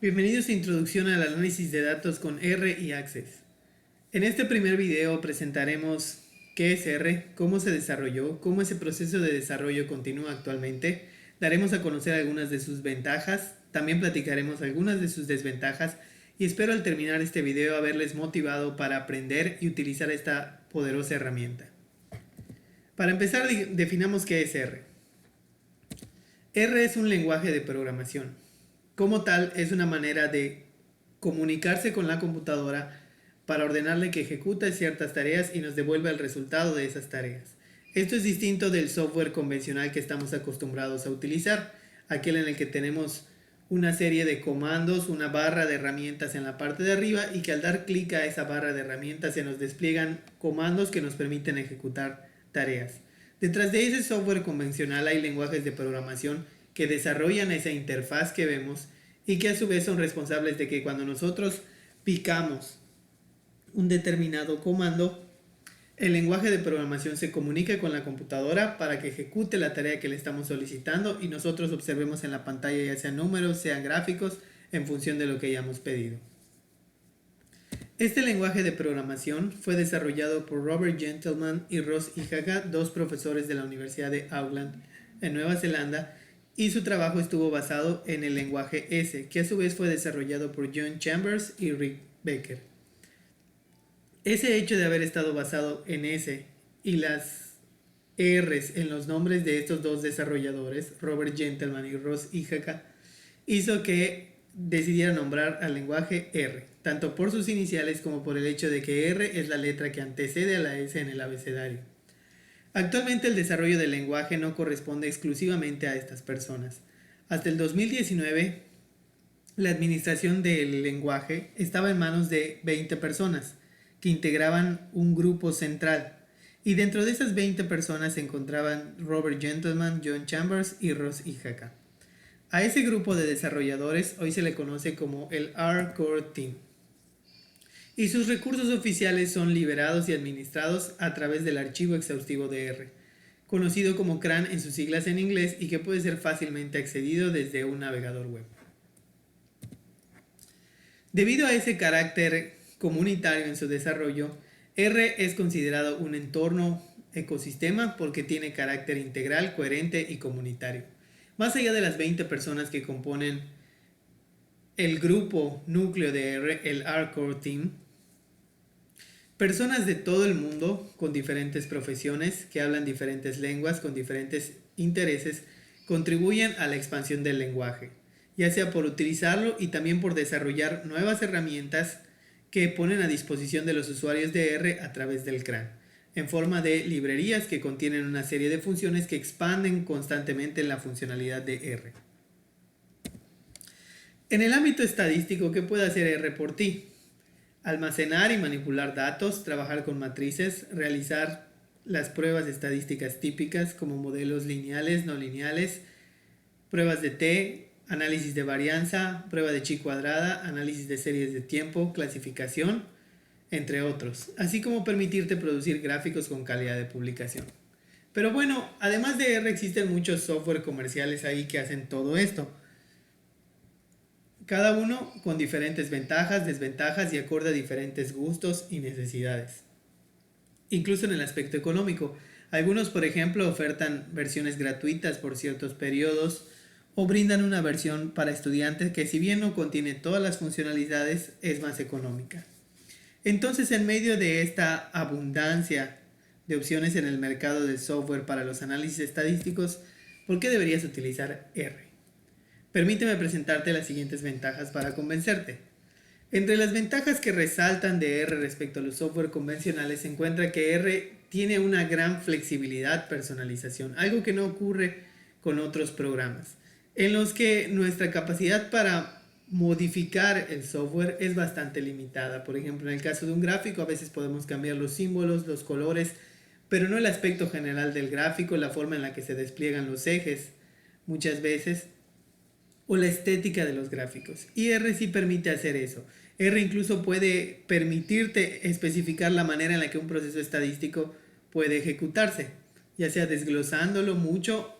Bienvenidos a Introducción al Análisis de Datos con R y Access. En este primer video presentaremos qué es R, cómo se desarrolló, cómo ese proceso de desarrollo continúa actualmente, daremos a conocer algunas de sus ventajas, también platicaremos algunas de sus desventajas y espero al terminar este video haberles motivado para aprender y utilizar esta poderosa herramienta. Para empezar, definamos qué es R. R es un lenguaje de programación. Como tal, es una manera de comunicarse con la computadora para ordenarle que ejecute ciertas tareas y nos devuelva el resultado de esas tareas. Esto es distinto del software convencional que estamos acostumbrados a utilizar, aquel en el que tenemos una serie de comandos, una barra de herramientas en la parte de arriba y que al dar clic a esa barra de herramientas se nos despliegan comandos que nos permiten ejecutar tareas. Detrás de ese software convencional hay lenguajes de programación que desarrollan esa interfaz que vemos y que a su vez son responsables de que cuando nosotros picamos un determinado comando, el lenguaje de programación se comunica con la computadora para que ejecute la tarea que le estamos solicitando y nosotros observemos en la pantalla ya sean números, sean gráficos, en función de lo que hayamos pedido. Este lenguaje de programación fue desarrollado por Robert Gentleman y Ross Ijaga, dos profesores de la Universidad de Auckland, en Nueva Zelanda, y su trabajo estuvo basado en el lenguaje S, que a su vez fue desarrollado por John Chambers y Rick Becker. Ese hecho de haber estado basado en S y las R's en los nombres de estos dos desarrolladores, Robert Gentleman y Ross Ijaga, hizo que decidiera nombrar al lenguaje R, tanto por sus iniciales como por el hecho de que R es la letra que antecede a la S en el abecedario. Actualmente el desarrollo del lenguaje no corresponde exclusivamente a estas personas. Hasta el 2019, la administración del lenguaje estaba en manos de 20 personas que integraban un grupo central. Y dentro de esas 20 personas se encontraban Robert Gentleman, John Chambers y Ross Ijaga. A ese grupo de desarrolladores hoy se le conoce como el R-Core Team. Y sus recursos oficiales son liberados y administrados a través del archivo exhaustivo de R, conocido como CRAN en sus siglas en inglés y que puede ser fácilmente accedido desde un navegador web. Debido a ese carácter comunitario en su desarrollo, R es considerado un entorno ecosistema porque tiene carácter integral, coherente y comunitario. Más allá de las 20 personas que componen el grupo núcleo de R, el R-Core Team, personas de todo el mundo con diferentes profesiones, que hablan diferentes lenguas, con diferentes intereses, contribuyen a la expansión del lenguaje, ya sea por utilizarlo y también por desarrollar nuevas herramientas que ponen a disposición de los usuarios de R a través del CRAN, en forma de librerías que contienen una serie de funciones que expanden constantemente la funcionalidad de R. En el ámbito estadístico, ¿qué puede hacer R por ti? Almacenar y manipular datos, trabajar con matrices, realizar las pruebas estadísticas típicas como modelos lineales, no lineales, pruebas de T, análisis de varianza, prueba de chi cuadrada, análisis de series de tiempo, clasificación, entre otros, así como permitirte producir gráficos con calidad de publicación. Pero bueno, además de R existen muchos software comerciales ahí que hacen todo esto. Cada uno con diferentes ventajas, desventajas y acorde a diferentes gustos y necesidades. Incluso en el aspecto económico. Algunos, por ejemplo, ofertan versiones gratuitas por ciertos periodos o brindan una versión para estudiantes que, si bien no contiene todas las funcionalidades, es más económica. Entonces, en medio de esta abundancia de opciones en el mercado del software para los análisis estadísticos, ¿por qué deberías utilizar R? Permíteme presentarte las siguientes ventajas para convencerte. Entre las ventajas que resaltan de R respecto a los software convencionales se encuentra que R tiene una gran flexibilidad, personalización, algo que no ocurre con otros programas, en los que nuestra capacidad para modificar el software es bastante limitada. Por ejemplo, en el caso de un gráfico a veces podemos cambiar los símbolos, los colores, pero no el aspecto general del gráfico, la forma en la que se despliegan los ejes, muchas veces, o la estética de los gráficos. Y R sí permite hacer eso. R incluso puede permitirte especificar la manera en la que un proceso estadístico puede ejecutarse, ya sea desglosándolo mucho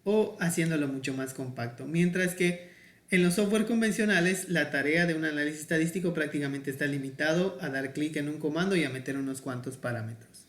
o haciéndolo mucho más compacto. Mientras que En los software convencionales, la tarea de un análisis estadístico prácticamente está limitado a dar clic en un comando y a meter unos cuantos parámetros.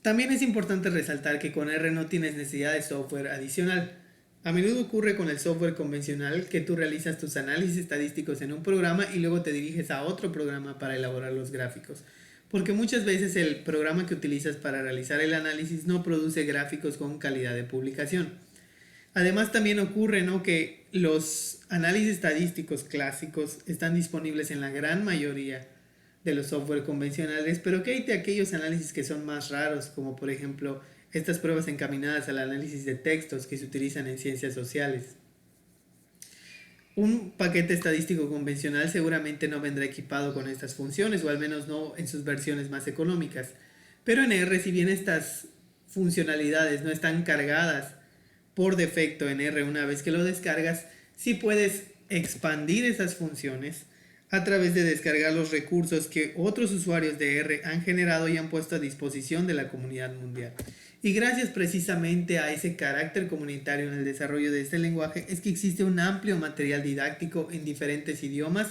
También es importante resaltar que con R no tienes necesidad de software adicional. A menudo ocurre con el software convencional que tú realizas tus análisis estadísticos en un programa y luego te diriges a otro programa para elaborar los gráficos. Porque muchas veces el programa que utilizas para realizar el análisis no produce gráficos con calidad de publicación. Además también ocurre, ¿no?, que los análisis estadísticos clásicos están disponibles en la gran mayoría de los software convencionales, pero que hay de aquellos análisis que son más raros, como por ejemplo estas pruebas encaminadas al análisis de textos que se utilizan en ciencias sociales. Un paquete estadístico convencional seguramente no vendrá equipado con estas funciones, o al menos no en sus versiones más económicas. Pero en R, si bien estas funcionalidades no están cargadas por defecto en R una vez que lo descargas, sí puedes expandir esas funciones a través de descargar los recursos que otros usuarios de R han generado y han puesto a disposición de la comunidad mundial. Y gracias precisamente a ese carácter comunitario en el desarrollo de este lenguaje es que existe un amplio material didáctico en diferentes idiomas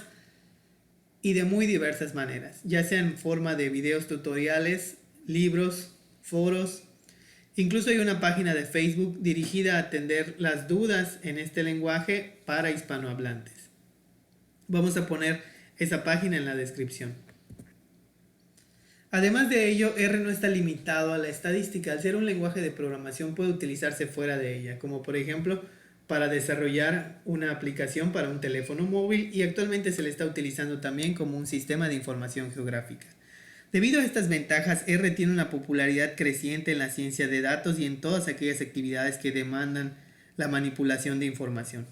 y de muy diversas maneras, ya sea en forma de videos tutoriales, libros, foros. Incluso hay una página de Facebook dirigida a atender las dudas en este lenguaje para hispanohablantes. Vamos a poner esa página en la descripción. Además de ello, R no está limitado a la estadística. Al ser un lenguaje de programación puede utilizarse fuera de ella, como por ejemplo para desarrollar una aplicación para un teléfono móvil, y actualmente se le está utilizando también como un sistema de información geográfica. Debido a estas ventajas, R tiene una popularidad creciente en la ciencia de datos y en todas aquellas actividades que demandan la manipulación de información.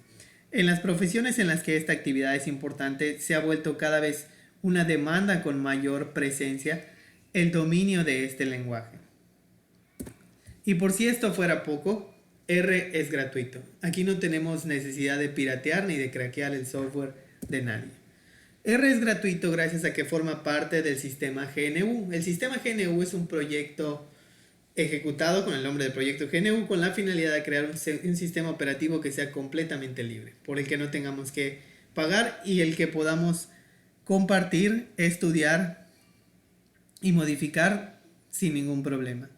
En las profesiones en las que esta actividad es importante, se ha vuelto cada vez una demanda con mayor presencia el dominio de este lenguaje. Y por si esto fuera poco, R es gratuito. Aquí no tenemos necesidad de piratear ni de craquear el software de nadie. R es gratuito gracias a que forma parte del sistema GNU. El sistema GNU es un proyecto ejecutado con el nombre de proyecto GNU con la finalidad de crear un sistema operativo que sea completamente libre, por el que no tengamos que pagar y el que podamos compartir, estudiar y modificar sin ningún problema.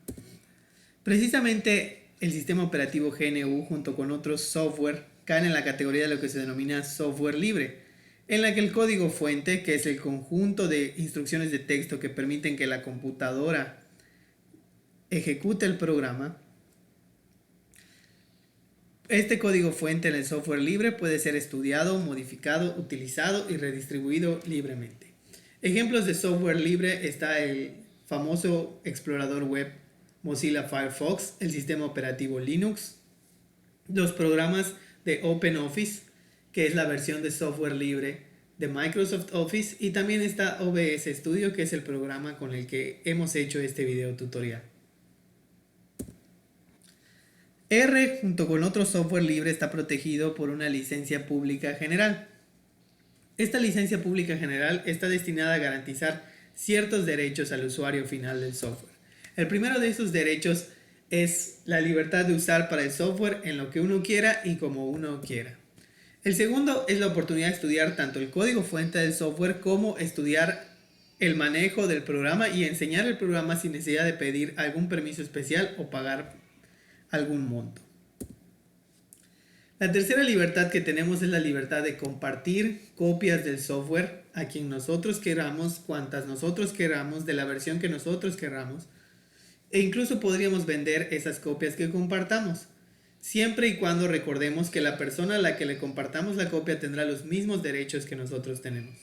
Precisamente el sistema operativo GNU junto con otros software caen en la categoría de lo que se denomina software libre, en la que el código fuente, que es el conjunto de instrucciones de texto que permiten que la computadora ejecute el programa, este código fuente en el software libre puede ser estudiado, modificado, utilizado y redistribuido libremente. Ejemplos de software libre está el famoso explorador web Mozilla Firefox, el sistema operativo Linux, los programas de OpenOffice, que es la versión de software libre de Microsoft Office, y también está OBS Studio, que es el programa con el que hemos hecho este video tutorial. R, junto con otro software libre, está protegido por una licencia pública general. Esta licencia pública general está destinada a garantizar ciertos derechos al usuario final del software. El primero de esos derechos es la libertad de usar para el software en lo que uno quiera y como uno quiera. El segundo es la oportunidad de estudiar tanto el código fuente del software como estudiar el manejo del programa y enseñar el programa sin necesidad de pedir algún permiso especial o pagar algún monto. La tercera libertad que tenemos es la libertad de compartir copias del software a quien nosotros queramos, cuantas nosotros queramos, de la versión que nosotros queramos, e incluso podríamos vender esas copias que compartamos, siempre y cuando recordemos que la persona a la que le compartamos la copia tendrá los mismos derechos que nosotros tenemos.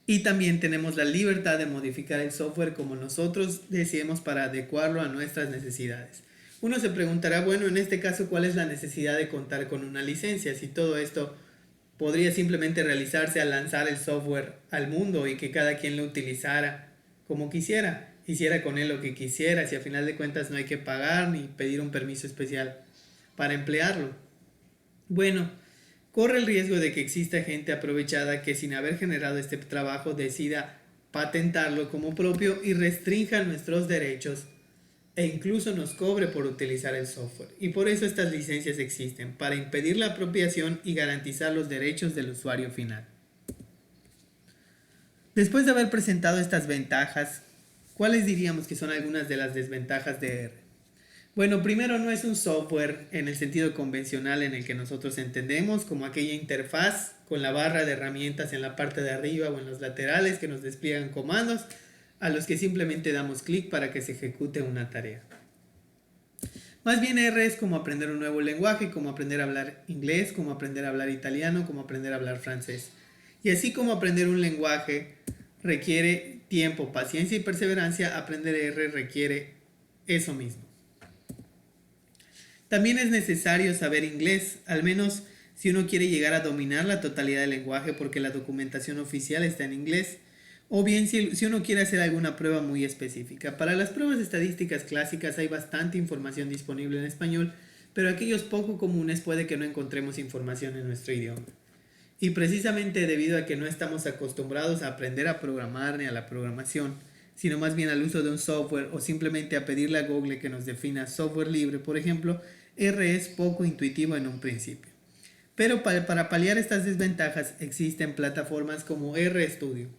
Y también tenemos la libertad de modificar el software como nosotros deseemos para adecuarlo a nuestras necesidades. Uno se preguntará, bueno, en este caso, ¿cuál es la necesidad de contar con una licencia? Si todo esto podría simplemente realizarse al lanzar el software al mundo y que cada quien lo utilizara como quisiera, hiciera con él lo que quisiera, si a final de cuentas no hay que pagar ni pedir un permiso especial para emplearlo. Bueno, corre el riesgo de que exista gente aprovechada que sin haber generado este trabajo decida patentarlo como propio y restrinja nuestros derechos e incluso nos cobre por utilizar el software. Y por eso estas licencias existen, para impedir la apropiación y garantizar los derechos del usuario final. Después de haber presentado estas ventajas, ¿cuáles diríamos que son algunas de las desventajas de R? Bueno, primero, no es un software en el sentido convencional en el que nosotros entendemos, como aquella interfaz con la barra de herramientas en la parte de arriba o en los laterales que nos despliegan comandos a los que simplemente damos clic para que se ejecute una tarea. Más bien R es como aprender un nuevo lenguaje, como aprender a hablar inglés, como aprender a hablar italiano, como aprender a hablar francés. Y así como aprender un lenguaje requiere tiempo, paciencia y perseverancia, aprender R requiere eso mismo. También es necesario saber inglés, al menos si uno quiere llegar a dominar la totalidad del lenguaje porque la documentación oficial está en inglés, o bien si uno quiere hacer alguna prueba muy específica. Para las pruebas estadísticas clásicas hay bastante información disponible en español, pero aquellos poco comunes puede que no encontremos información en nuestro idioma. Y precisamente debido a que no estamos acostumbrados a aprender a programar ni a la programación, sino más bien al uso de un software o simplemente a pedirle a Google que nos defina software libre, por ejemplo, R es poco intuitivo en un principio. Pero para paliar estas desventajas existen plataformas como RStudio,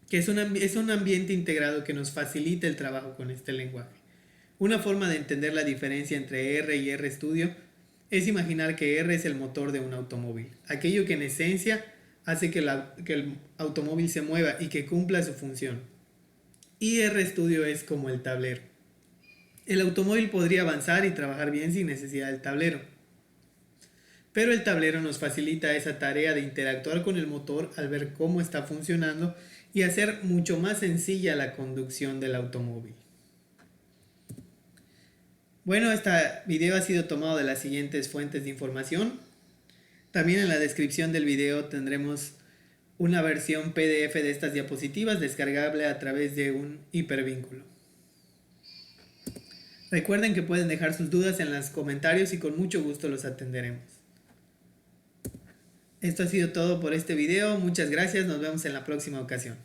que es un ambiente integrado que nos facilita el trabajo con este lenguaje. Una forma de entender la diferencia entre R y RStudio es imaginar que R es el motor de un automóvil, aquello que en esencia hace que el automóvil se mueva y que cumpla su función. Y RStudio es como el tablero. El automóvil podría avanzar y trabajar bien sin necesidad del tablero, pero el tablero nos facilita esa tarea de interactuar con el motor al ver cómo está funcionando y hacer mucho más sencilla la conducción del automóvil. Bueno, este video ha sido tomado de las siguientes fuentes de información. También en la descripción del video tendremos una versión PDF de estas diapositivas descargable a través de un hipervínculo. Recuerden que pueden dejar sus dudas en los comentarios y con mucho gusto los atenderemos. Esto ha sido todo por este video. Muchas gracias. Nos vemos en la próxima ocasión.